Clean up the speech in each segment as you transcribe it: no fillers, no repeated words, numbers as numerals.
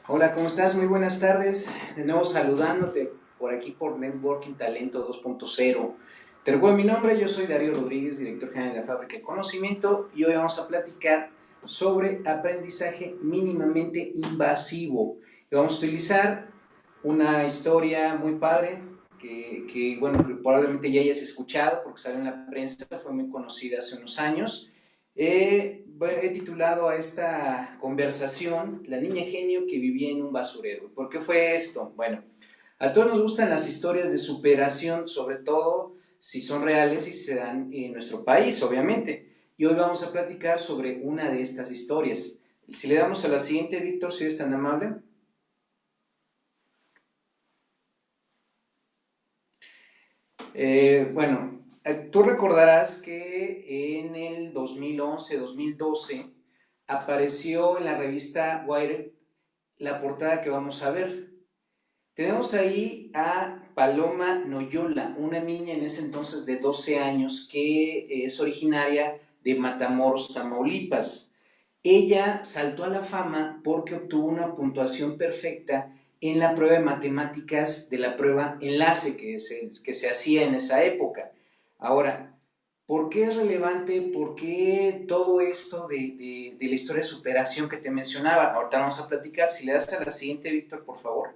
Hola, ¿cómo estás? Muy buenas tardes. De nuevo saludándote por aquí por Networking Talento 2.0. Te recuerdo mi nombre, yo soy Darío Rodríguez, director general de la Fábrica de Conocimiento, y hoy vamos a platicar sobre aprendizaje mínimamente invasivo. Y vamos a utilizar una historia muy padre bueno, que probablemente ya hayas escuchado porque salió en la prensa, fue muy conocida hace unos años. He titulado a esta conversación La niña genio que vivía en un basurero. ¿Por qué fue esto? Bueno, a todos nos gustan las historias de superación, sobre todo si son reales y se dan en nuestro país, obviamente. Y hoy vamos a platicar sobre una de estas historias. Si le damos a la siguiente, Víctor, si eres tan amable. Bueno, tú recordarás que en el 2011-2012 apareció en la revista Wired la portada que vamos a ver. Tenemos ahí a Paloma Noyola, una niña en ese entonces de 12 años que es originaria de Matamoros, Tamaulipas. Ella saltó a la fama porque obtuvo una puntuación perfecta en la prueba de matemáticas de la prueba enlace que se hacía en esa época. Ahora, ¿por qué es relevante? ¿Por qué todo esto de la historia de superación que te mencionaba? Ahorita vamos a platicar. Si le das a la siguiente, Víctor, por favor.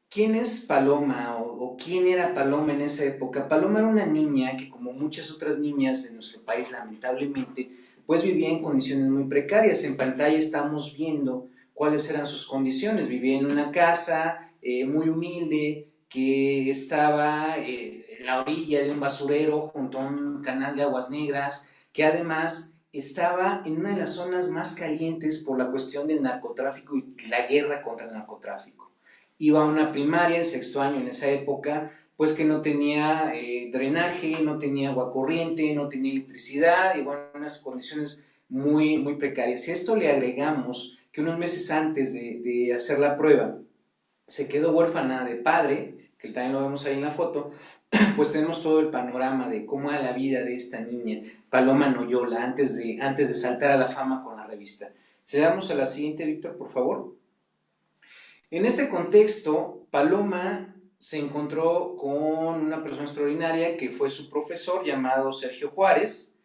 ¿Quién es Paloma o quién era Paloma en esa época? Paloma era una niña que, como muchas otras niñas de nuestro país, lamentablemente, pues vivía en condiciones muy precarias. En pantalla estamos viendo cuáles eran sus condiciones. Vivía en una casa muy humilde que estaba en la orilla de un basurero junto a un canal de aguas negras, que además estaba en una de las zonas más calientes por la cuestión del narcotráfico y la guerra contra el narcotráfico. Iba a una primaria, en sexto año en esa época, pues que no tenía drenaje, no tenía agua corriente, no tenía electricidad, y bueno, unas condiciones muy, muy precarias. Si a esto le agregamos que unos meses antes de hacer la prueba se quedó huérfana de padre, que también lo vemos ahí en la foto, pues tenemos todo el panorama de cómo era la vida de esta niña, Paloma Noyola, antes de saltar a la fama con la revista. Si le damos a la siguiente, Víctor, por favor. En este contexto, Paloma se encontró con una persona extraordinaria que fue su profesor llamado Sergio Juárez.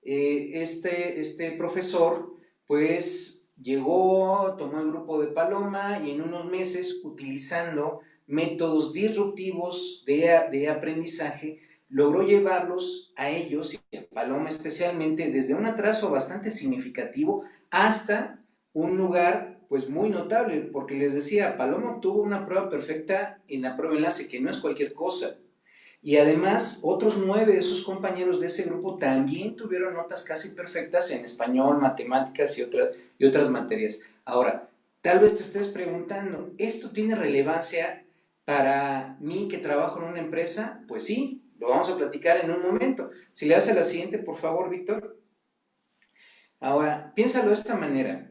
Este profesor pues llegó, tomó el grupo de Paloma y en unos meses, utilizando métodos disruptivos de aprendizaje, logró llevarlos a ellos y a Paloma especialmente desde un atraso bastante significativo hasta un lugar pues muy notable, porque les decía, Paloma obtuvo una prueba perfecta en la prueba enlace, que no es cualquier cosa. Y además, otros 9 de sus compañeros de ese grupo también tuvieron notas casi perfectas en español, matemáticas y otras materias. Ahora, tal vez te estés preguntando, ¿esto tiene relevancia para mí que trabajo en una empresa? Pues sí, lo vamos a platicar en un momento. Si le das a la siguiente, por favor, Víctor. Ahora, piénsalo de esta manera.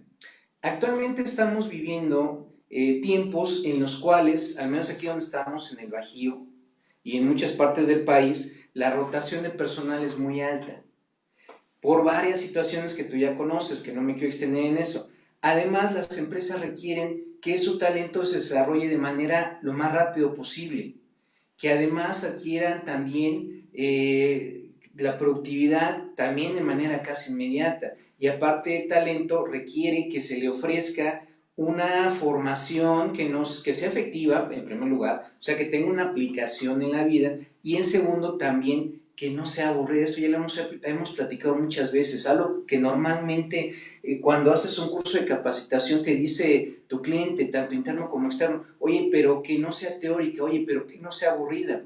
Actualmente estamos viviendo tiempos en los cuales, al menos aquí donde estamos en el Bajío y en muchas partes del país, la rotación de personal es muy alta, por varias situaciones que tú ya conoces, que no me quiero extender en eso. Además, las empresas requieren que su talento se desarrolle de manera lo más rápido posible, que además adquieran también la productividad también de manera casi inmediata. Y aparte el talento requiere que se le ofrezca una formación que sea efectiva, en primer lugar, o sea, que tenga una aplicación en la vida, y en segundo también que no sea aburrida. Esto ya lo hemos platicado muchas veces, algo que normalmente cuando haces un curso de capacitación te dice tu cliente, tanto interno como externo, oye, pero que no sea teórica, oye, pero que no sea aburrida.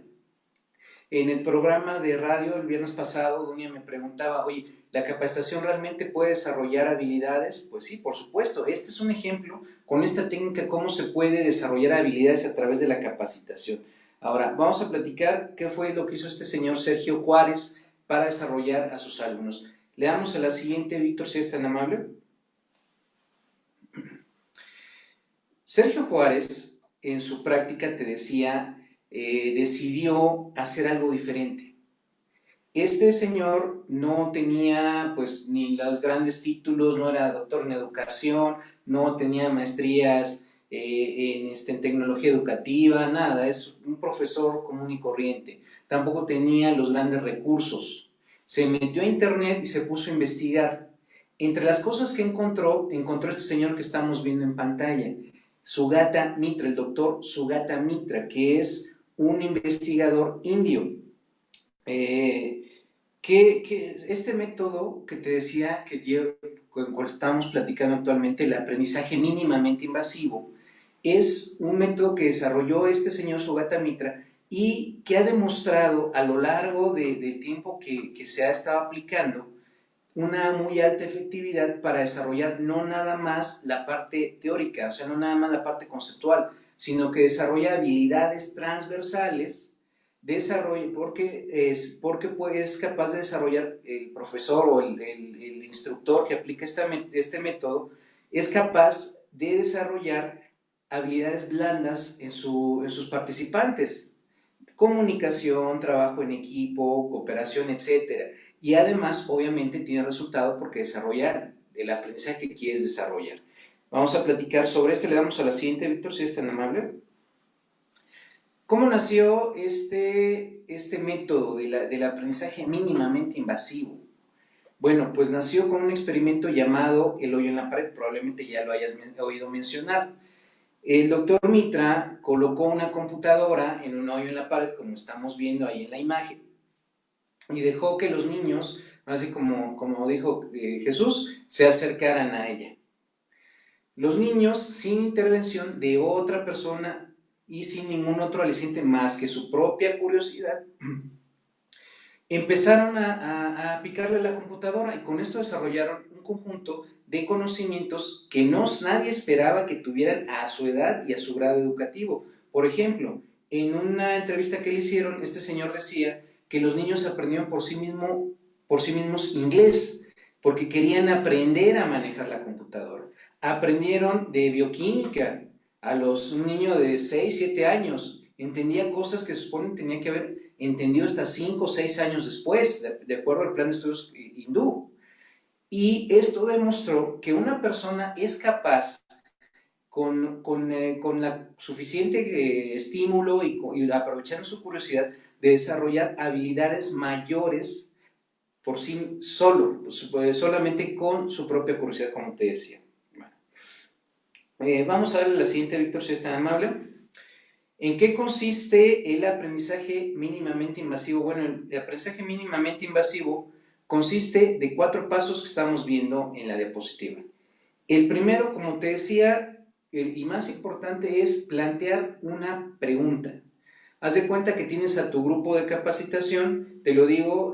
En el programa de radio el viernes pasado, Dunia me preguntaba, oye, ¿la capacitación realmente puede desarrollar habilidades? Pues sí, por supuesto. Este es un ejemplo con esta técnica, cómo se puede desarrollar habilidades a través de la capacitación. Ahora, vamos a platicar qué fue lo que hizo este señor Sergio Juárez para desarrollar a sus alumnos. Le damos a la siguiente, Víctor, si es tan amable. Sergio Juárez, en su práctica, te decía, decidió hacer algo diferente. Este señor no tenía pues ni los grandes títulos, no era doctor en educación, no tenía maestrías en tecnología educativa, nada, es un profesor común y corriente. Tampoco tenía los grandes recursos. Se metió a internet y se puso a investigar. Entre las cosas que encontró este señor que estamos viendo en pantalla, Sugata Mitra, el doctor Sugata Mitra, que es un investigador indio. Este método que te decía, con el cual estamos platicando actualmente, el aprendizaje mínimamente invasivo, es un método que desarrolló este señor Sugata Mitra y que ha demostrado a lo largo del tiempo que se ha estado aplicando una muy alta efectividad para desarrollar no nada más la parte teórica, o sea, no nada más la parte conceptual, sino que desarrolla habilidades transversales, porque pues, es capaz de desarrollar el profesor o el instructor que aplica este método, es capaz de desarrollar habilidades blandas en sus participantes, comunicación, trabajo en equipo, cooperación, etcétera. Y además, obviamente, tiene resultado porque desarrolla el aprendizaje que quieres desarrollar. Vamos a platicar sobre le damos a la siguiente, Víctor, si es tan amable. ¿Cómo nació este método del aprendizaje mínimamente invasivo? Bueno, pues nació con un experimento llamado el hoyo en la pared, probablemente ya lo hayas oído mencionar. El doctor Mitra colocó una computadora en un hoyo en la pared, como estamos viendo ahí en la imagen, y dejó que los niños, así como dijo Jesús, se acercaran a ella. Los niños, sin intervención de otra persona y sin ningún otro aliciente más que su propia curiosidad, empezaron a picarle a la computadora y con esto desarrollaron un conjunto de conocimientos que nadie esperaba que tuvieran a su edad y a su grado educativo. Por ejemplo, en una entrevista que le hicieron, este señor decía que los niños aprendieron por sí mismos inglés, porque querían aprender a manejar la computadora. Aprendieron de bioquímica un niño de 6, 7 años, entendía cosas que se supone tenía que haber entendió hasta 5 o 6 años después, de acuerdo al plan de estudios hindú. Y esto demostró que una persona es capaz, con la suficiente estímulo y aprovechando su curiosidad, de desarrollar habilidades mayores por sí solo, solamente con su propia curiosidad, como te decía. Vamos a ver la siguiente, Víctor, si es tan amable. ¿En qué consiste el aprendizaje mínimamente invasivo? Bueno, el aprendizaje mínimamente invasivo consiste de 4 pasos que estamos viendo en la diapositiva. El primero, como te decía, y más importante, es plantear una pregunta. Haz de cuenta que tienes a tu grupo de capacitación, te lo digo,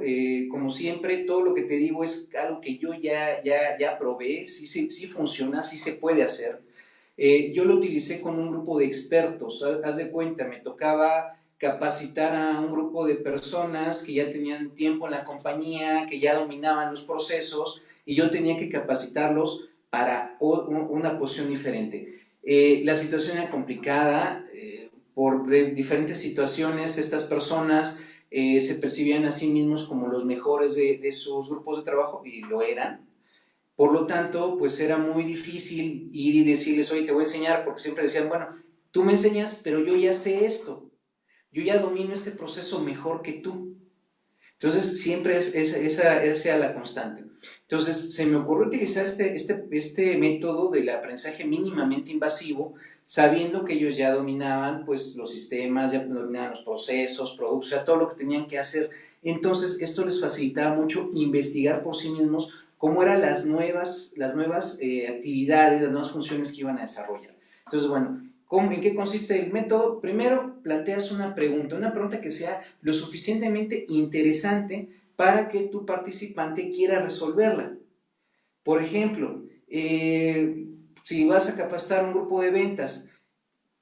como siempre, todo lo que te digo es algo que yo ya probé, sí funciona, sí se puede hacer. Yo lo utilicé con un grupo de expertos, haz de cuenta, me tocaba capacitar a un grupo de personas que ya tenían tiempo en la compañía, que ya dominaban los procesos, y yo tenía que capacitarlos para una posición diferente. La situación era complicada, por diferentes situaciones, estas personas se percibían a sí mismos como los mejores de sus grupos de trabajo, y lo eran. Por lo tanto, pues era muy difícil ir y decirles, oye, te voy a enseñar, porque siempre decían, bueno, tú me enseñas, pero yo ya sé esto, yo ya domino este proceso mejor que tú. Entonces, siempre esa la constante. Entonces, se me ocurrió utilizar este método del aprendizaje mínimamente invasivo, sabiendo que ellos ya dominaban pues, los sistemas, ya dominaban los procesos, productos, o sea, todo lo que tenían que hacer. Entonces, esto les facilitaba mucho investigar por sí mismos cómo eran las nuevas actividades, las nuevas funciones que iban a desarrollar. Entonces, bueno, ¿en qué consiste el método? Primero, planteas una pregunta que sea lo suficientemente interesante para que tu participante quiera resolverla. Por ejemplo, si vas a capacitar un grupo de ventas,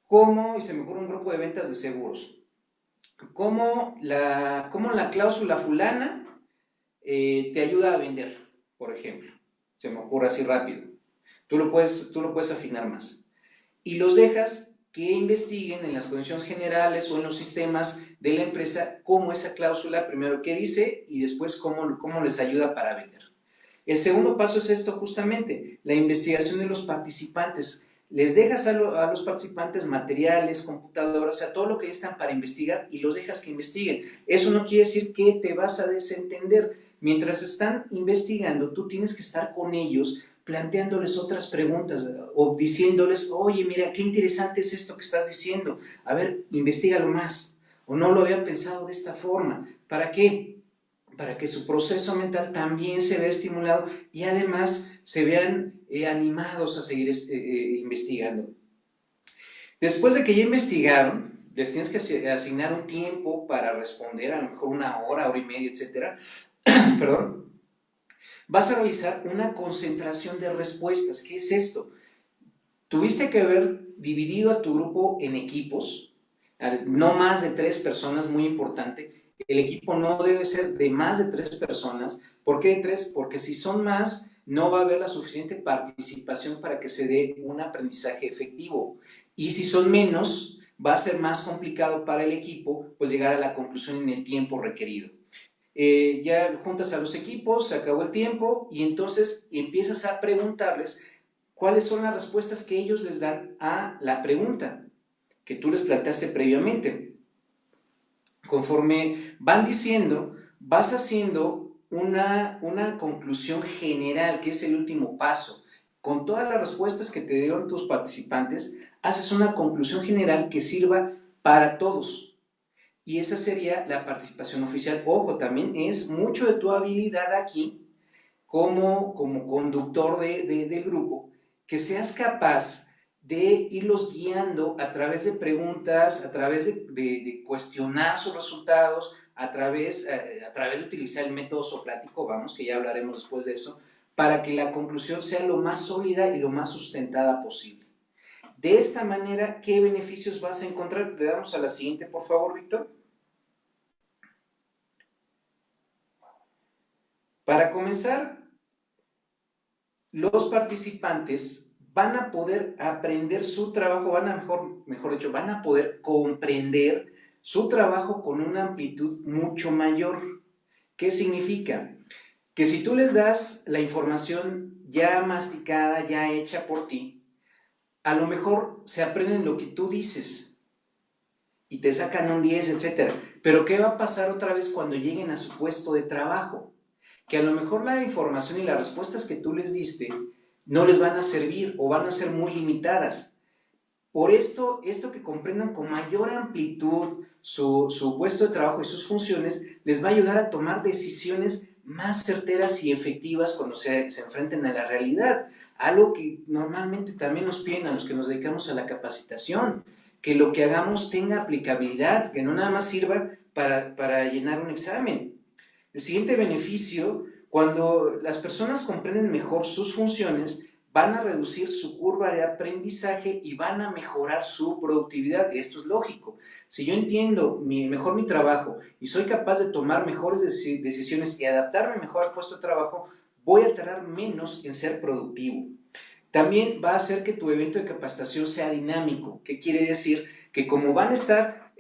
y se me ocurre un grupo de ventas de seguros, ¿cómo la cláusula fulana te ayuda a vender, por ejemplo? Se me ocurre así rápido. Tú lo puedes afinar más. Y los dejas que investiguen en las condiciones generales o en los sistemas de la empresa cómo esa cláusula, primero qué dice y después cómo les ayuda para vender. El segundo paso es esto justamente, la investigación de los participantes. Les dejas a los participantes materiales, computadoras, o sea, todo lo que están para investigar y los dejas que investiguen. Eso no quiere decir que te vas a desentender. Mientras están investigando, tú tienes que estar con ellos planteándoles otras preguntas o diciéndoles, oye, mira, qué interesante es esto que estás diciendo. A ver, investígalo más. O no lo había pensado de esta forma. ¿Para qué? Para que su proceso mental también se vea estimulado y además se vean animados a seguir investigando. Después de que ya investigaron, les tienes que asignar un tiempo para responder, a lo mejor 1 hora, hora y media, etcétera. Perdón. Vas a realizar una concentración de respuestas. ¿Qué es esto? Tuviste que haber dividido a tu grupo en equipos, no más de 3 personas, muy importante. El equipo no debe ser de más de 3 personas. ¿Por qué de 3? Porque si son más, no va a haber la suficiente participación para que se dé un aprendizaje efectivo. Y si son menos, va a ser más complicado para el equipo pues llegar a la conclusión en el tiempo requerido. Ya juntas a los equipos, se acabó el tiempo y entonces empiezas a preguntarles cuáles son las respuestas que ellos les dan a la pregunta que tú les planteaste previamente. Conforme van diciendo, vas haciendo una conclusión general, que es el último paso. Con todas las respuestas que te dieron tus participantes, haces una conclusión general que sirva para todos. Y esa sería la participación oficial. Ojo, también es mucho de tu habilidad aquí como conductor del grupo, que seas capaz de irlos guiando a través de preguntas, a través de cuestionar sus resultados, a través de utilizar el método socrático, vamos, que ya hablaremos después de eso, para que la conclusión sea lo más sólida y lo más sustentada posible. De esta manera, ¿qué beneficios vas a encontrar? Le damos a la siguiente, por favor, Víctor. Para comenzar, los participantes van a poder aprender su trabajo, mejor dicho, van a poder comprender su trabajo con una amplitud mucho mayor. ¿Qué significa? Que si tú les das la información ya masticada, ya hecha por ti, a lo mejor se aprenden lo que tú dices y te sacan un 10, etc. Pero ¿qué va a pasar otra vez cuando lleguen a su puesto de trabajo? Que a lo mejor la información y las respuestas que tú les diste no les van a servir o van a ser muy limitadas. Por esto que comprendan con mayor amplitud su puesto de trabajo y sus funciones, les va a ayudar a tomar decisiones más certeras y efectivas cuando se enfrenten a la realidad. Algo que normalmente también nos piden a los que nos dedicamos a la capacitación, que lo que hagamos tenga aplicabilidad, que no nada más sirva para llenar un examen. El siguiente beneficio, cuando las personas comprenden mejor sus funciones, van a reducir su curva de aprendizaje y van a mejorar su productividad. Esto es lógico. Si yo entiendo mejor mi trabajo y soy capaz de tomar mejores decisiones y adaptarme mejor al puesto de trabajo, voy a tardar menos en ser productivo. También va a hacer que tu evento de capacitación sea dinámico. ¿Qué quiere decir? Que como van a estar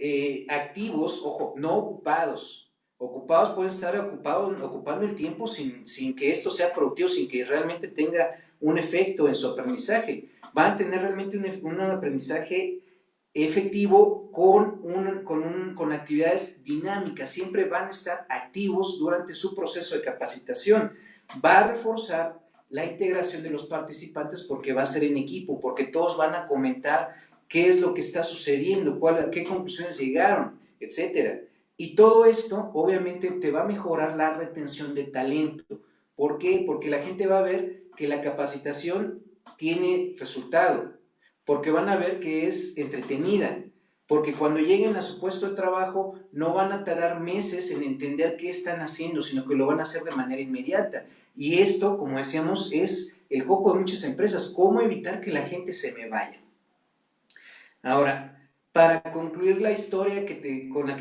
activos, ojo, no ocupados. Ocupados pueden estar ocupando el tiempo sin que esto sea productivo, sin que realmente tenga un efecto en su aprendizaje. Van a tener realmente un aprendizaje efectivo con actividades dinámicas. Siempre van a estar activos durante su proceso de capacitación. Va a reforzar la integración de los participantes porque va a ser en equipo, porque todos van a comentar qué es lo que está sucediendo, qué conclusiones llegaron, etcétera. Y todo esto obviamente te va a mejorar la retención de talento. ¿Por qué? Porque la gente va a ver que la capacitación tiene resultado, porque van a ver que es entretenida, porque cuando lleguen a su puesto de trabajo no van a tardar meses en entender qué están haciendo, sino que lo van a hacer de manera inmediata. Y esto, como decíamos, es el coco de muchas empresas. ¿Cómo evitar que la gente se me vaya? Ahora, para concluir la historia con la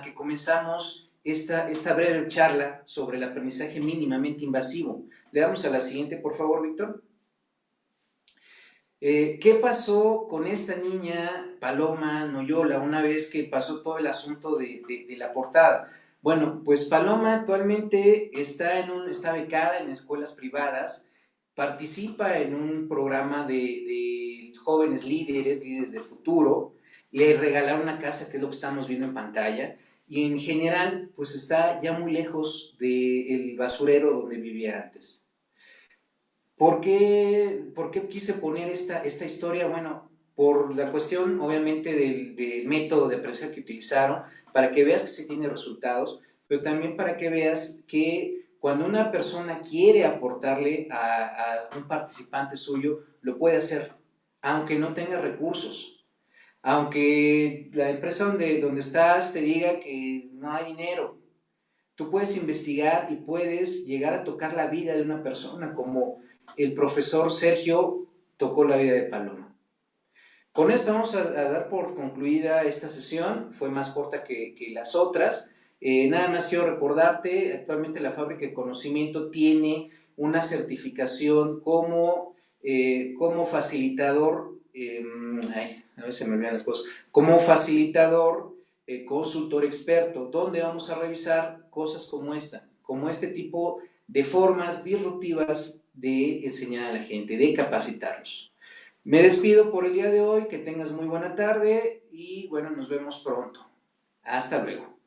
que comenzamos esta breve charla sobre el aprendizaje mínimamente invasivo. Le damos a la siguiente, por favor, Víctor. ¿Qué pasó con esta niña, Paloma Noyola, una vez que pasó todo el asunto de la portada? Bueno, pues Paloma actualmente está becada en escuelas privadas, participa en un programa de jóvenes líderes, líderes del futuro, le regalaron una casa, que es lo que estamos viendo en pantalla, y en general, pues está ya muy lejos del basurero donde vivía antes. ¿Por qué quise poner esta historia? Bueno, por la cuestión, obviamente, del método de aprendizaje que utilizaron, para que veas que se tiene resultados, pero también para que veas que cuando una persona quiere aportarle a un participante suyo, lo puede hacer, aunque no tenga recursos, aunque la empresa donde estás te diga que no hay dinero. Tú puedes investigar y puedes llegar a tocar la vida de una persona, como el profesor Sergio tocó la vida de Paloma. Con esto vamos a dar por concluida esta sesión, fue más corta que las otras. Nada más quiero recordarte, actualmente la Fábrica de Conocimiento tiene una certificación como facilitador, a veces se me olvidan las cosas, como facilitador, consultor experto, donde vamos a revisar cosas como esta, como este tipo de formas disruptivas de enseñar a la gente, de capacitarlos. Me despido por el día de hoy, que tengas muy buena tarde y bueno, nos vemos pronto. Hasta luego.